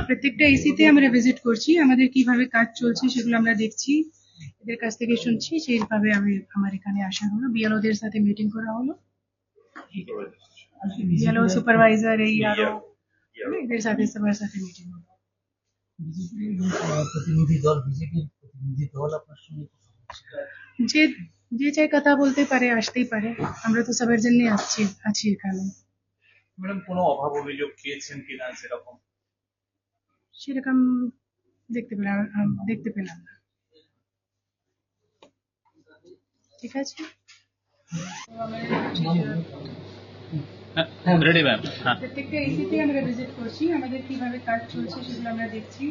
প্রত্যেকটা এসিতে আমরা ভিজিট করছি, আমাদের কিভাবে কাজ চলছে সেগুলো আমরা দেখছি, এদের কাছ থেকে শুনছি, সেইভাবে আমার এখানে আসা হলো, বিএলওদের সাথে মিটিং করা হলো, বিএলও সুপারভাইজার এই আরো এদের সাথে সবার সাথে মিটিং হলো। যে যে চাই কথা বলতে পারে, আসতেই পারে, আমরা তো সবার জন্য আছি এখানে। ম্যাডাম কোনো অভাব অভিযোগ পেয়েছেন কিনা সেরকম দেখতে পেলাম না। ঠিক আছে, প্রত্যেকটা এসিতে আমরা ভিজিট করছি, আমাদের কিভাবে কাজ চলছে সেগুলো আমরা দেখছি,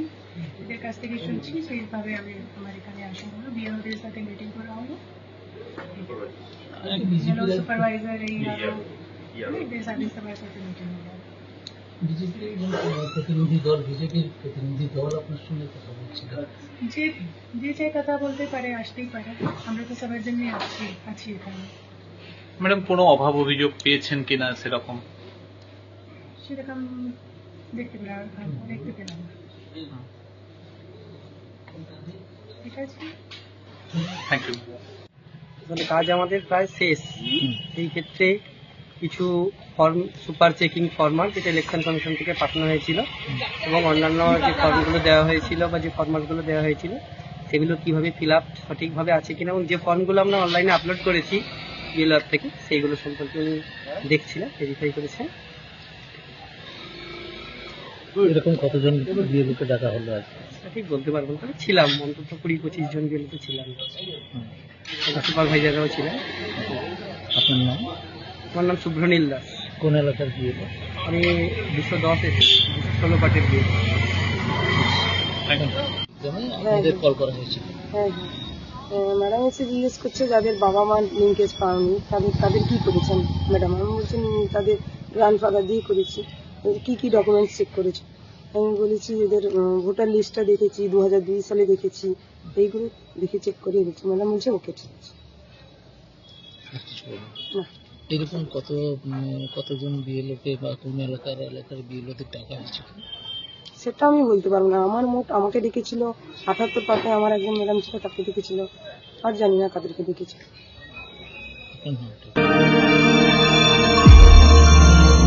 এদের কাছ থেকে শুনছি, সেইভাবে আমার এখানে আসা হলো, বিএলওদের সাথে মিটিং করা হলো, বিএলও সুপারভাইজার এই আরো এদের সাথে সবার সাথে মিটিং হলো। যে চাই কথা বলতে পারে, আসতেই পারে, আমরা তো সবার জন্য আছি এখানে। ম্যাডাম কোনো অভাব অভিযোগ পেয়েছেন কিনা সেরকম দেখতে পেলাম না। ঠিক আছে, থ্যাংক ইউ। কাজ আমাদের প্রায় শেষ। এই ক্ষেত্রে কিছু ফর্ম সুপার চেকিং ফরম্যাট যেটা ইলেকশন কমিশন থেকে পাঠানো হয়েছিল এবং অন্যান্য যে ফর্মগুলো দেওয়া হয়েছিল বা যে ফরম্যাটগুলো দেওয়া হয়েছিল সেগুলো কীভাবে ফিল আপ সঠিকভাবে আছে কিনা এবং যে ফর্মগুলো আমরা অনলাইনে আপলোড করেছি বিএলআর থেকে সেইগুলো সম্পর্কে উনি দেখছিলেন, ভেরিফাই করেছেন। এরকম কতজন বিএলওকে ডাকা হলো আজকে ঠিক বলতে পারবো না, তবে ছিলাম অন্তত 20-25 জন বিএলওতে ছিলাম, সুপারভাইজাররাও ছিলেন। আপনার নাম? আমার নাম শুভ্রনীল দাস। কোন এলাকার বিএলও? আমি 216 পার্টির বিএলও। আপনাদের কল করা হয়েছিল? হ্যাঁ, ম্যাডাম এসে জিজ্ঞেস করছে যাদের বাবা মা লিঙ্কেজ পাওনি তাদের কি করেছেন ম্যাডাম। আমি বলছি তাদের গ্র্যান্ডফাদার দিয়ে করেছি। কি ডকুমেন্টস চেক করেছে? আমি বলেছি এদের ভোটার লিস্টটা দেখেছি, 2002 সালে দেখেছি, এইগুলো দেখে চেক করে এনেছি। ম্যাডাম বলছে ওকে ঠিক আছে। এরকম কতজন বিএলওকে বা কোন এলাকার বিএলওদের টাকা হয়েছে সেটা আমি বলতে পারবো না। আমাকে ডেকেছিল 78 পাতায়, আমার একজন ম্যাডাম ছিল তাকে ডেকেছিল, আর জানি না কাদেরকে ডেকেছিল।